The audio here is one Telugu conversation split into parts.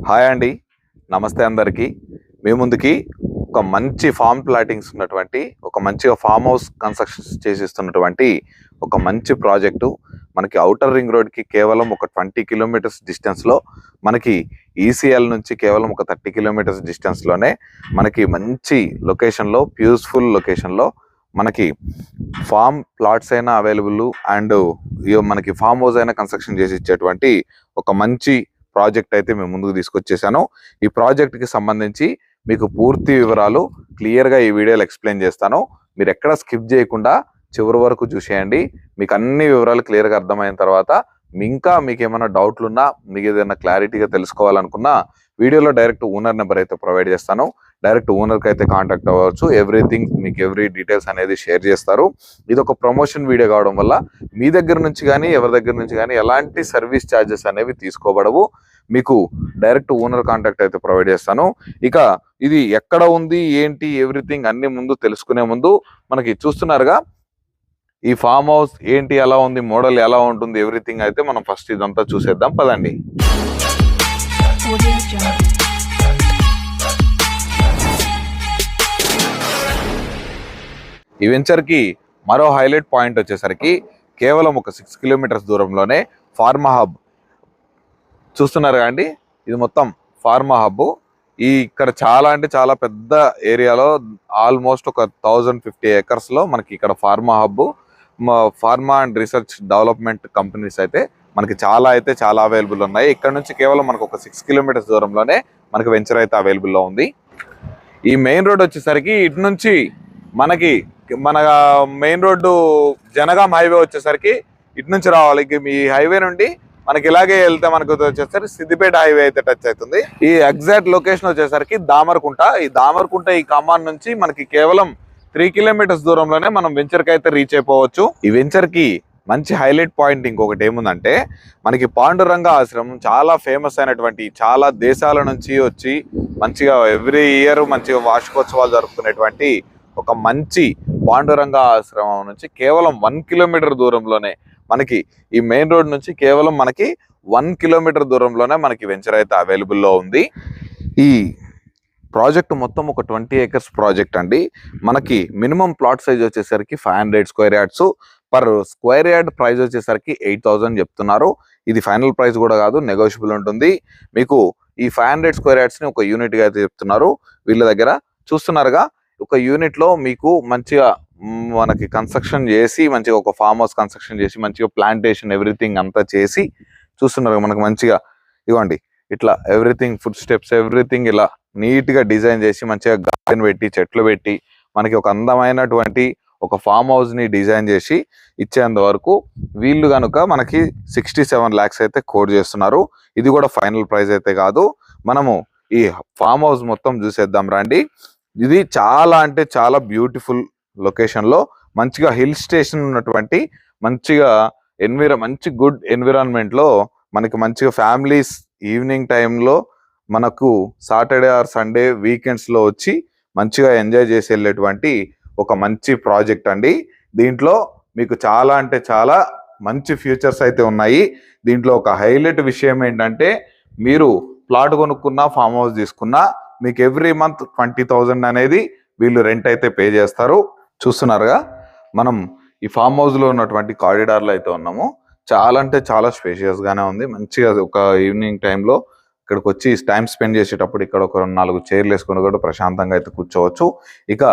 హాయ్ అండి, నమస్తే అందరికీ. మీ ముందుకి ఒక మంచి ఫామ్ ప్లాటింగ్స్ ఉన్నటువంటి ఒక మంచిగా ఫామ్ హౌస్ కన్స్ట్రక్షన్ చేసిస్తున్నటువంటి ఒక మంచి ప్రాజెక్టు మనకి ఔటర్ రింగ్ రోడ్కి కేవలం ఒక 20 కిలోమీటర్స్ డిస్టెన్స్లో, మనకి ఈసీఎల్ నుంచి కేవలం ఒక 30 కిలోమీటర్స్ డిస్టెన్స్లోనే మనకి మంచి లొకేషన్లో, పీస్ఫుల్ లొకేషన్లో మనకి ఫామ్ ప్లాట్స్ అయినా అవైలబుల్ అండ్ మనకి ఫామ్ హౌస్ అయినా కన్స్ట్రక్షన్ చేసి ఇచ్చేటువంటి ఒక మంచి ప్రాజెక్ట్ అయితే మేము ముందుకు తీసుకొచ్చేసాను. ఈ ప్రాజెక్ట్కి సంబంధించి మీకు పూర్తి వివరాలు క్లియర్గా ఈ వీడియోలో ఎక్స్ప్లెయిన్ చేస్తాను. మీరు ఎక్కడ స్కిప్ చేయకుండా చివరి వరకు చూసేయండి. మీకు అన్ని వివరాలు క్లియర్గా అర్థమైన తర్వాత ఇంకా మీకు ఏమైనా డౌట్లు ఉన్నా, మీకు ఏదైనా క్లారిటీగా తెలుసుకోవాలనుకున్నా వీడియోలో డైరెక్ట్ ఓనర్ నెంబర్ అయితే ప్రొవైడ్ చేస్తాను. డైరెక్ట్ ఓనర్కి అయితే కాంటాక్ట్ అవ్వచ్చు. ఎవ్రీథింగ్ మీకు ఎవ్రీ డీటెయిల్స్ అనేది షేర్ చేస్తారు. ఇది ఒక ప్రమోషన్ వీడియో కావడం వల్ల మీ దగ్గర నుంచి కానీ ఎవరి దగ్గర నుంచి కానీ ఎలాంటి సర్వీస్ ఛార్జెస్ అనేవి తీసుకోబడవు. మీకు డైరెక్ట్ ఓనర్ కాంటాక్ట్ అయితే ప్రొవైడ్ చేస్తాను. ఇక ఇది ఎక్కడ ఉంది ఏంటి ఎవ్రీథింగ్ అన్ని ముందు తెలుసుకునే ముందు మనకి చూస్తున్నారుగా ఈ ఫామ్ హౌస్ ఏంటి, ఎలా ఉంది, మోడల్ ఎలా ఉంటుంది, ఎవ్రీథింగ్ అయితే మనం ఫస్ట్ ఇదంతా చూసేద్దాం పదండి. ఈ వెంచర్కి మరో హైలైట్ పాయింట్ వచ్చేసరికి కేవలం ఒక 6 కిలోమీటర్స్ దూరంలోనే ఫార్మా హబ్ చూస్తున్నారు అండి. ఇది మొత్తం ఫార్మా హబ్. ఇక్కడ చాలా అంటే చాలా పెద్ద ఏరియాలో ఆల్మోస్ట్ ఒక 1050 ఏకర్స్లో మనకి ఇక్కడ pharma hub, pharma and research development companies అయితే మనకి చాలా అవైలబుల్ ఉన్నాయి. ఇక్కడ నుంచి కేవలం మనకు ఒక 6 కిలోమీటర్స్ దూరంలోనే మనకి వెంచర్ అయితే అవైలబుల్లో ఉంది. ఈ మెయిన్ రోడ్ వచ్చేసరికి ఇటు నుంచి మన మెయిన్ రోడ్డు జనగాం హైవే వచ్చేసరికి ఇటు నుంచి రావాలి. ఈ హైవే నుండి మనకి ఇలాగే వెళ్తే మనకు వచ్చేసరికి సిద్దిపేట హైవే అయితే టచ్ అవుతుంది. ఈ ఎగ్జాక్ట్ లొకేషన్ వచ్చేసరికి దామరకుంట. ఈ కమాన్ నుంచి మనకి కేవలం 3 కిలోమీటర్స్ దూరంలోనే మనం వెంచర్కి అయితే రీచ్ అయిపోవచ్చు. ఈ వెంచర్కి మంచి హైలైట్ పాయింట్ ఇంకొకటి ఏముందంటే, మనకి పాండురంగ ఆశ్రమం చాలా ఫేమస్ అయినటువంటి, చాలా దేశాల నుంచి వచ్చి మంచిగా ఎవ్రీ ఇయర్ మంచిగా వార్షికోత్సవాలు జరుపుకునేటువంటి ఒక మంచి పాండురంగ ఆశ్రమం నుంచి కేవలం 1 కిలోమీటర్ దూరంలోనే మనకి ఈ మెయిన్ రోడ్ నుంచి కేవలం మనకి 1 కిలోమీటర్ దూరంలోనే మనకి వెంచర్ అయితే అవైలబుల్లో ఉంది. ఈ ప్రాజెక్ట్ మొత్తం ఒక 20 ఏకర్స్ ప్రాజెక్ట్ అండి. మనకి మినిమం ప్లాట్ సైజ్ వచ్చేసరికి 500 square yards, per square yard price వచ్చేసరికి 8000 చెప్తున్నారు. ఇది ఫైనల్ ప్రైస్ కూడా కాదు, నెగోషియబుల్ ఉంటుంది. మీకు ఈ 500 స్క్వేర్ యార్డ్స్ని ఒక యూనిట్గా అయితే చెప్తున్నారు వీళ్ళ దగ్గర. చూస్తున్నారుగా, ఒక యూనిట్లో మీకు మంచిగా మనకి కన్స్ట్రక్షన్ చేసి, మంచిగా ఒక ఫామ్ హౌస్ కన్స్ట్రక్షన్ చేసి, మంచిగా ప్లాంటేషన్ ఎవ్రీథింగ్ అంతా చేసి చూస్తున్నారు మనకు మంచిగా. ఇవ్వండి ఇట్లా ఎవ్రీథింగ్, ఫుడ్ స్టెప్స్ ఎవ్రీథింగ్ ఇలా నీట్గా డిజైన్ చేసి, మంచిగా గార్డెన్ పెట్టి, చెట్లు పెట్టి, మనకి ఒక అందమైనటువంటి ఒక ఫామ్ హౌస్ని డిజైన్ చేసి ఇచ్చేంత వరకు వీళ్ళు కనుక మనకి 67 lakhs అయితే కోట్ చేస్తున్నారు. ఇది కూడా ఫైనల్ ప్రైస్ అయితే కాదు. మనము ఈ ఫామ్ హౌస్ మొత్తం చూసేద్దాం రండి. ఇది చాలా అంటే చాలా బ్యూటిఫుల్ లొకేషన్లో, మంచిగా హిల్ స్టేషన్ ఉన్నటువంటి మంచిగా మంచి గుడ్ ఎన్విరాన్మెంట్లో మనకి మంచిగా ఫ్యామిలీస్ ఈవినింగ్ టైంలో మనకు సాటర్డే ఆర్ సండే వీకెండ్స్లో వచ్చి మంచిగా ఎంజాయ్ చేసి వెళ్ళేటువంటి ఒక మంచి ప్రాజెక్ట్ అండి. దీంట్లో మీకు చాలా అంటే చాలా మంచి ఫ్యూచర్స్ అయితే ఉన్నాయి. దీంట్లో ఒక హైలైట్ విషయం ఏంటంటే, మీరు ప్లాట్ కొనుక్కున్నా, ఫామ్ హౌస్ తీసుకున్నా మీకు ఎవ్రీ మంత్ 20,000 అనేది వీళ్ళు రెంట్ అయితే పే చేస్తారు. చూస్తున్నారుగా, మనం ఈ ఫామ్ హౌస్లో ఉన్నటువంటి కారిడార్లో అయితే ఉన్నాము. చాలా అంటే చాలా స్పేషియస్గానే ఉంది. మంచిగా ఒక ఈవినింగ్ టైంలో ఇక్కడికి వచ్చి టైం స్పెండ్ చేసేటప్పుడు ఇక్కడ ఒక 4 చైర్లు వేసుకొని కూడా ప్రశాంతంగా అయితే కూర్చోవచ్చు. ఇక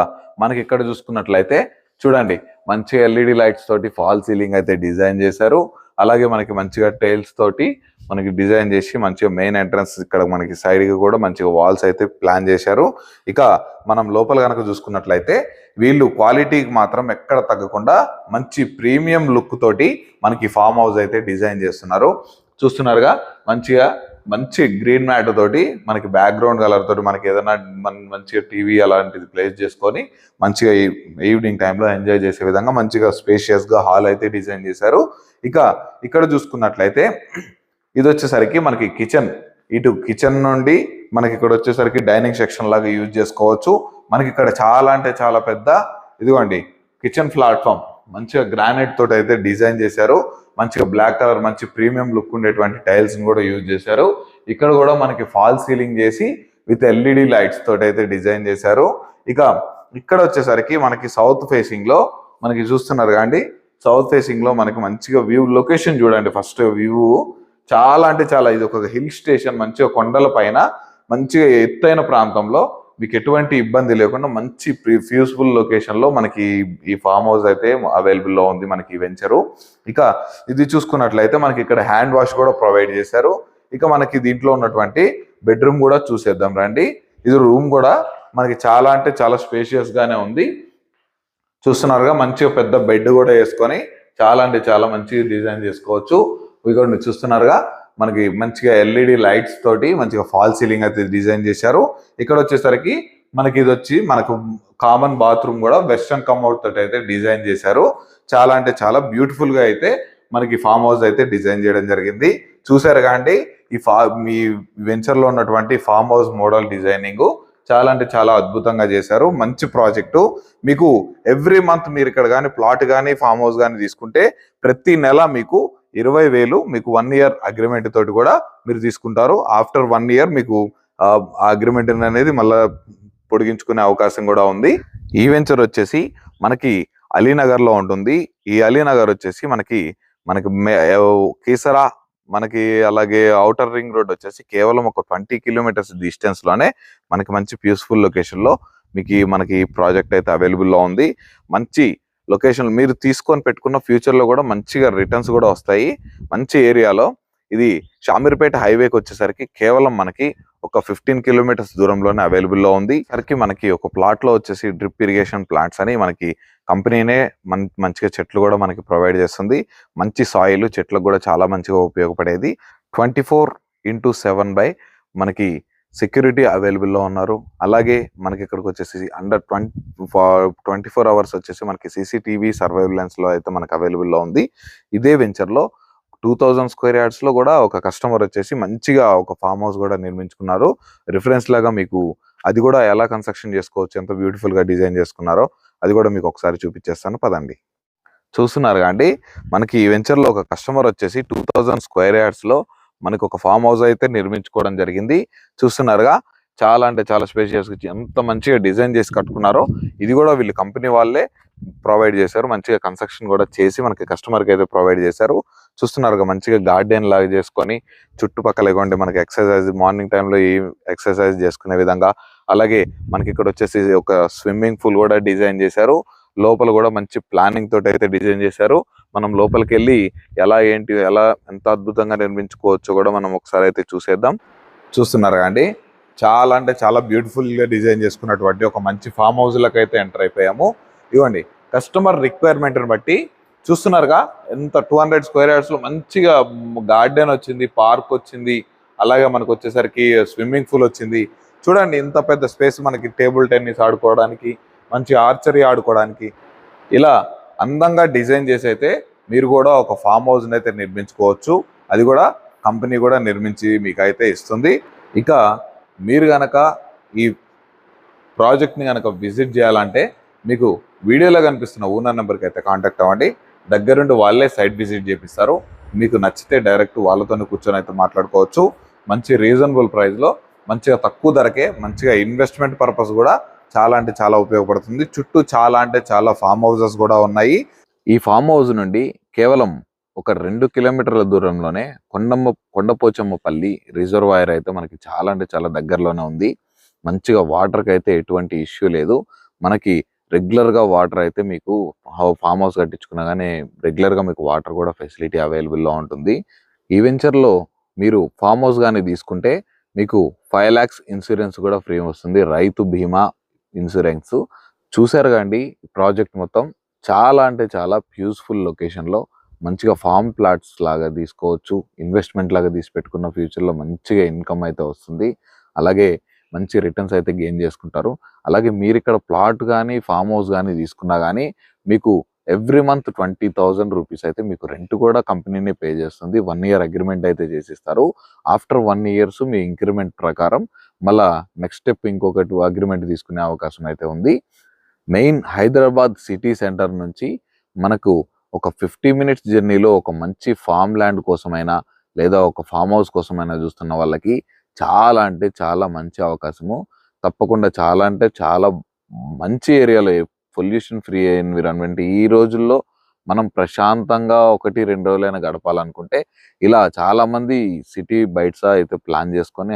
మనకి ఇక్కడ చూసుకున్నట్లయితే చూడండి, మంచిగా ఎల్ఈడి లైట్స్ తోటి ఫాల్ సీలింగ్ అయితే డిజైన్ చేశారు. అలాగే మనకి మంచిగా టైల్స్ తోటి మనకి డిజైన్ చేసి మంచిగా మెయిన్ ఎంట్రన్స్ ఇక్కడ మనకి సైడ్కి కూడా మంచిగా వాల్స్ అయితే ప్లాన్ చేశారు. ఇక మనం లోపల కనుక చూసుకున్నట్లయితే వీళ్ళు క్వాలిటీకి మాత్రం ఎక్కడ తగ్గకుండా మంచి ప్రీమియం లుక్ తోటి మనకి ఫామ్ హౌస్ అయితే డిజైన్ చేస్తున్నారు. చూస్తున్నారుగా, మంచి గ్రీన్ మ్యాట్ తోటి మనకి బ్యాక్గ్రౌండ్ కలర్ తోటి మనకి ఏదైనా మంచిగా టీవీ అలాంటిది ప్లేస్ చేసుకొని మంచిగా ఈవినింగ్ టైంలో ఎంజాయ్ చేసే విధంగా మంచిగా స్పేషియస్గా హాల్ అయితే డిజైన్ చేశారు. ఇక ఇక్కడ చూసుకున్నట్లయితే ఇది వచ్చేసరికి మనకి కిచెన్ నుండి మనకి ఇక్కడ వచ్చేసరికి డైనింగ్ సెక్షన్ లాగా యూజ్ చేసుకోవచ్చు. మనకి ఇక్కడ చాలా అంటే చాలా పెద్ద ఇదిగోండి కిచెన్ ప్లాట్ఫామ్ మంచిగా గ్రానైట్ తోటి అయితే డిజైన్ చేశారు. మంచిగా బ్లాక్ కలర్ మంచి ప్రీమియం లుక్ ఉండేటువంటి టైల్స్ కూడా యూజ్ చేశారు. ఇక్కడ కూడా మనకి ఫాల్ సీలింగ్ చేసి విత్ ఎల్ఈడి లైట్స్ తోటి అయితే డిజైన్ చేశారు. ఇక ఇక్కడ వచ్చేసరికి మనకి సౌత్ ఫేసింగ్ లో మనకి చూస్తున్నారు కాండి, సౌత్ ఫేసింగ్ లో మనకి మంచిగా వ్యూ లొకేషన్ చూడండి. ఫస్ట్ వ్యూ చాలా అంటే చాలా, ఇది ఒక హిల్ స్టేషన్, మంచిగా కొండల పైన మంచిగా ఎత్తైన ప్రాంతంలో మీకు ఎటువంటి ఇబ్బంది లేకుండా మంచి ఫ్యూస్ఫుల్ లొకేషన్ లో మనకి ఈ ఫామ్ హౌస్ అయితే అవైలబుల్ లో ఉంది మనకి ఈ వెంచరు. ఇక ఇది చూసుకున్నట్లయితే మనకి ఇక్కడ హ్యాండ్ వాష్ కూడా ప్రొవైడ్ చేశారు. ఇక మనకి దీంట్లో ఉన్నటువంటి బెడ్రూమ్ కూడా చూసేద్దాం రండి. ఇది రూమ్ కూడా మనకి చాలా అంటే చాలా స్పేషియస్ గానే ఉంది. చూస్తున్నారుగా మంచిగా పెద్ద బెడ్ కూడా వేసుకొని చాలా అంటే చాలా మంచిగా డిజైన్ చేసుకోవచ్చు. ఇక్కడ చూస్తున్నారుగా మనకి మంచిగా ఎల్ఈడి లైట్స్ తోటి మంచిగా ఫాల్ సీలింగ్ అయితే డిజైన్ చేశారు. ఇక్కడ వచ్చేసరికి మనకి ఇది వచ్చి మనకు కామన్ బాత్రూమ్ కూడా వెస్టర్న్ కమ్అట్ తోటి అయితే డిజైన్ చేశారు. చాలా అంటే చాలా బ్యూటిఫుల్ గా అయితే మనకి ఫామ్ హౌస్ అయితే డిజైన్ చేయడం జరిగింది. చూసారు కాండి మీ వెంచర్ లో ఉన్నటువంటి ఫామ్ హౌస్ మోడల్ డిజైనింగ్ చాలా అంటే చాలా అద్భుతంగా చేశారు. మంచి ప్రాజెక్టు. మీకు ఎవ్రీ మంత్ మీరు ఇక్కడ కానీ ప్లాట్ కానీ ఫామ్ హౌస్ కానీ తీసుకుంటే ప్రతి నెల మీకు 20,000 మీకు 1 ఇయర్ అగ్రిమెంట్ తోటి కూడా మీరు తీసుకుంటారు. ఆఫ్టర్ 1 ఇయర్ మీకు ఆ అగ్రిమెంట్ అనేది మళ్ళీ పొడిగించుకునే అవకాశం కూడా ఉంది. ఈ వెంచర్ వచ్చేసి మనకి అలీనగర్ లో ఉంటుంది. ఈ అలీనగర్ వచ్చేసి మనకి కీసరా మనకి అలాగే ఔటర్ రింగ్ రోడ్ వచ్చేసి కేవలం ఒక 20 కిలోమీటర్స్ డిస్టెన్స్ లోనే మనకి మంచి పీస్ఫుల్ లొకేషన్ లో మనకి ప్రాజెక్ట్ అయితే అవైలబుల్ లో ఉంది. మంచి లొకేషన్ మీరు తీసుకొని పెట్టుకున్న ఫ్యూచర్ లో కూడా మంచిగా రిటర్న్స్ కూడా వస్తాయి. మంచి ఏరియాలో ఇది షామీర్పేట హైవేకి వచ్చేసరికి కేవలం మనకి ఒక 15 కిలోమీటర్స్ దూరంలోనే అవైలబుల్ లో ఉంది. సరికి మనకి ఒక ప్లాట్ లో వచ్చేసి డ్రిప్ ఇరిగేషన్ ప్లాంట్స్ అని మనకి కంపెనీనే మంచిగా చెట్లు కూడా మనకి ప్రొవైడ్ చేస్తుంది. మంచి సాయిల్ చెట్లకు కూడా చాలా మంచిగా ఉపయోగపడేది. 24/7 బై మనకి సెక్యూరిటీ అవైలబుల్ లో ఉన్నారు. అలాగే మనకి ఇక్కడికి వచ్చేసి అండర్ 24 అవర్స్ వచ్చేసి మనకి CCTV సర్వైలెన్స్ లో అయితే మనకి అవైలబుల్ లో ఉంది. ఇదే వెంచర్ లో 2000 స్క్వేర్ యార్డ్స్ లో కూడా ఒక కస్టమర్ వచ్చేసి మంచిగా ఒక ఫామ్ హౌస్ కూడా నిర్మించుకున్నారు. రిఫరెన్స్ లాగా మీకు అది కూడా ఎలా కన్స్ట్రక్షన్ చేసుకోవచ్చు, ఎంత బ్యూటిఫుల్ గా డిజైన్ చేసుకున్నారో అది కూడా మీకు ఒకసారి చూపించేస్తాను పదండి. చూస్తున్నారు కాండి మనకి ఈ వెంచర్ లో ఒక కస్టమర్ వచ్చేసి 2000 స్క్వేర్ యార్డ్స్ లో మనకి ఒక ఫామ్ హౌస్ అయితే నిర్మించుకోవడం జరిగింది. చూస్తున్నారుగా చాలా అంటే చాలా స్పేషియస్ ఎంత మంచిగా డిజైన్ చేసి కట్టుకున్నారో. ఇది కూడా వీళ్ళు కంపెనీ వాళ్ళే ప్రొవైడ్ చేశారు. మంచిగా కన్స్ట్రక్షన్ కూడా చేసి మనకి కస్టమర్ కి అయితే ప్రొవైడ్ చేశారు. చూస్తున్నారుగా మంచిగా గార్డెన్ లాగా చేసుకొని చుట్టుపక్కల ఇవ్వండి మనకి ఎక్సర్సైజ్ మార్నింగ్ టైంలో ఈ ఎక్సర్సైజ్ చేసుకునే విధంగా. అలాగే మనకి ఇక్కడ వచ్చేసి ఒక స్విమ్మింగ్ పూల్ కూడా డిజైన్ చేశారు. లోపల కూడా మంచి ప్లానింగ్ తోటి అయితే డిజైన్ చేశారు. మనం లోపలికి వెళ్ళి ఎలా ఎంత అద్భుతంగా నిర్మించుకోవచ్చో కూడా మనం ఒకసారి అయితే చూసేద్దాం. చూస్తున్నారు అండి చాలా అంటే చాలా బ్యూటిఫుల్ గా డిజైన్ చేసుకున్నటువంటి ఒక మంచి ఫామ్ హౌస్ లకు అయితే ఎంటర్ అయిపోయాము. ఇవ్వండి కస్టమర్ రిక్వైర్మెంట్ ని బట్టి చూస్తున్నారుగా ఎంత 200 స్క్వేర్ యార్డ్స్ లో మంచిగా గార్డెన్ వచ్చింది, పార్క్ వచ్చింది, అలాగే మనకు వచ్చేసరికి స్విమ్మింగ్ పూల్ వచ్చింది. చూడండి ఇంత పెద్ద స్పేస్ మనకి టేబుల్ టెన్నిస్ ఆడుకోవడానికి, మంచి ఆర్చరీ ఆడుకోవడానికి ఇలా అందంగా డిజైన్ చేసి అయితే మీరు కూడా ఒక ఫామ్ హౌస్ అయితే నిర్మించుకోవచ్చు. అది కూడా కంపెనీ కూడా నిర్మించి మీకు అయితే ఇస్తుంది. ఇక మీరు గనక ఈ ప్రాజెక్ట్ని కనుక విజిట్ చేయాలంటే మీకు వీడియోలో కనిపిస్తున్న ఓనర్ నెంబర్కి అయితే కాంటాక్ట్ అవ్వండి. దగ్గరుండి వాళ్ళే సైట్ విజిట్ చేపిస్తారు. మీకు నచ్చితే డైరెక్ట్ వాళ్ళతోనే కూర్చొని అయితే మాట్లాడుకోవచ్చు. మంచి రీజనబుల్ ప్రైస్లో మంచిగా తక్కువ ధరకే మంచిగా ఇన్వెస్ట్మెంట్ పర్పస్ కూడా చాలా అంటే చాలా ఉపయోగపడుతుంది. చుట్టూ చాలా అంటే చాలా ఫామ్ హౌసెస్ కూడా ఉన్నాయి. ఈ ఫామ్ హౌస్ నుండి కేవలం ఒక 2 కిలోమీటర్ల దూరంలోనే కొండపోచమ్మపల్లి రిజర్వాయర్ అయితే మనకి చాలా అంటే చాలా దగ్గరలోనే ఉంది. మంచిగా వాటర్కి అయితే ఎటువంటి ఇష్యూ లేదు. మనకి రెగ్యులర్గా వాటర్ అయితే మీకు ఫామ్ హౌస్ కట్టించుకున్నా కానీ రెగ్యులర్గా మీకు వాటర్ కూడా ఫెసిలిటీ అవైలబుల్లో ఉంటుంది. ఈ వెంచర్లో మీరు ఫామ్ హౌస్ కానీ తీసుకుంటే మీకు 5 lakhs ఇన్సూరెన్స్ కూడా ఫ్రీ వస్తుంది. రైతు బీమా ఇన్సూరెన్స్. చూసారు కండి ప్రాజెక్ట్ మొత్తం చాలా అంటే చాలా యూస్ఫుల్ లొకేషన్లో మంచిగా ఫామ్ ప్లాట్స్ లాగా తీసుకోవచ్చు. ఇన్వెస్ట్మెంట్ లాగా తీసి పెట్టుకున్న ఫ్యూచర్లో మంచిగా ఇన్కమ్ అయితే వస్తుంది. అలాగే మంచి రిటర్న్స్ అయితే గెయిన్ చేసుకుంటారు. అలాగే మీరు ఇక్కడ ప్లాట్ కానీ ఫామ్ హౌస్ కానీ తీసుకున్నా కానీ మీకు ఎవ్రీ మంత్ 20,000 రూపీస్ అయితే మీకు రెంట్ కూడా కంపెనీనే పే చేస్తుంది. 1 ఇయర్ అగ్రిమెంట్ అయితే చేసిస్తారు. ఆఫ్టర్ 1 years మీ ఇంక్రిమెంట్ ప్రకారం మళ్ళా నెక్స్ట్ స్టెప్ ఇంకొకటి అగ్రిమెంట్ తీసుకునే అవకాశం అయితే ఉంది. మెయిన్ హైదరాబాద్ సిటీ సెంటర్ నుంచి మనకు ఒక 50 మినిట్స్ జర్నీలో ఒక మంచి ఫామ్ ల్యాండ్ కోసమైనా లేదా ఒక ఫామ్ హౌస్ కోసమైనా చూస్తున్న వాళ్ళకి చాలా అంటే చాలా మంచి అవకాశము. తప్పకుండా చాలా అంటే చాలా మంచి ఏరియాలో పొల్యూషన్ ఫ్రీ ఎన్విరాన్మెంట్ ఈ రోజుల్లో మనం ప్రశాంతంగా 1-2 రోజులైనా గడపాలనుకుంటే ఇలా చాలా మంది సిటీ బయట అయితే ప్లాన్ చేసుకొని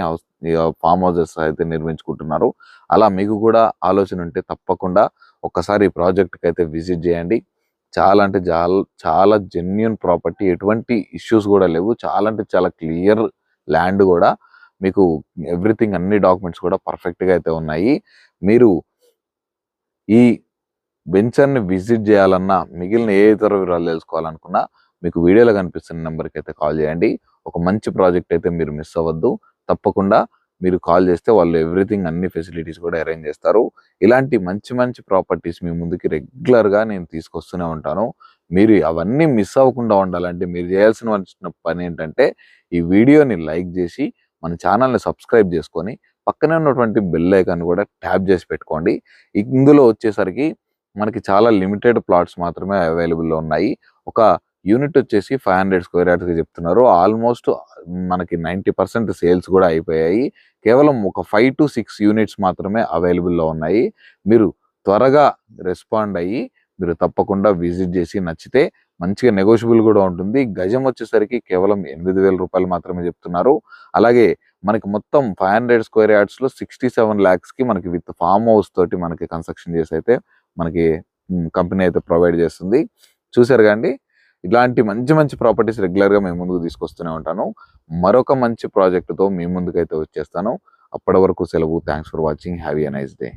ఫామ్ హౌసెస్ అయితే నిర్మించుకుంటున్నారు. అలా మీకు కూడా ఆలోచన ఉంటే తప్పకుండా ఒక్కసారి ఈ ప్రాజెక్ట్కి అయితే విజిట్ చేయండి. చాలా అంటే చాలా జెన్యూన్ ప్రాపర్టీ, ఎటువంటి ఇష్యూస్ కూడా లేవు. చాలా అంటే చాలా క్లియర్ ల్యాండ్ కూడా, మీకు ఎవ్రీథింగ్ అన్ని డాక్యుమెంట్స్ కూడా పర్ఫెక్ట్గా అయితే ఉన్నాయి. మీరు ఈ వెంచర్ని విజిట్ చేయాలన్నా మిగిలిన ఏ ఇతర వివరాలు తెలుసుకోవాలనుకున్నా మీకు వీడియోలో కనిపిస్తున్న నెంబర్కి అయితే కాల్ చేయండి. ఒక మంచి ప్రాజెక్ట్ అయితే మీరు మిస్ అవ్వద్దు. తప్పకుండా మీరు కాల్ చేస్తే వాళ్ళు ఎవ్రీథింగ్ అన్ని ఫెసిలిటీస్ కూడా అరేంజ్ చేస్తారు. ఇలాంటి మంచి మంచి ప్రాపర్టీస్ మీ ముందుకి రెగ్యులర్గా నేను తీసుకొస్తూనే ఉంటాను. మీరు అవన్నీ మిస్ అవ్వకుండా ఉండాలంటే మీరు చేయాల్సిన పని ఏంటంటే ఈ వీడియోని లైక్ చేసి మన ఛానల్ని సబ్స్క్రైబ్ చేసుకొని పక్కనే ఉన్నటువంటి బెల్ ఐకాన్ కూడా ట్యాప్ చేసి పెట్టుకోండి. ఇందులో వచ్చేసరికి మనకి చాలా లిమిటెడ్ ప్లాట్స్ మాత్రమే అవైలబుల్లో ఉన్నాయి. ఒక యూనిట్ వచ్చేసి 500 స్క్వేర్ యార్డ్స్గా చెప్తున్నారు. ఆల్మోస్ట్ మనకి 90% సేల్స్ కూడా అయిపోయాయి. కేవలం ఒక 5 to 6 యూనిట్స్ మాత్రమే అవైలబుల్లో ఉన్నాయి. మీరు త్వరగా రెస్పాండ్ అయ్యి మీరు తప్పకుండా విజిట్ చేసి నచ్చితే మంచిగా నెగోషియబుల్ కూడా ఉంటుంది. గజం వచ్చేసరికి కేవలం 8,000 రూపాయలు మాత్రమే చెప్తున్నారు. అలాగే మనకి మొత్తం 500 స్క్వేర్ యార్డ్స్లో 67 lakhsకి మనకి విత్ ఫామ్ హౌస్ తోటి మనకి కన్స్ట్రక్షన్ చేసి అయితే మనకి కంపెనీ అయితే ప్రొవైడ్ చేస్తుంది. చూసారు కండి, ఇలాంటి మంచి మంచి ప్రాపర్టీస్ రెగ్యులర్గా మేము ముందుకు తీసుకొస్తూనే ఉంటాను. మరొక మంచి ప్రాజెక్టుతో మీ ముందుకైతే వచ్చేస్తాను. అప్పటి వరకు సెలవు. Thanks for watching. Have a nice day.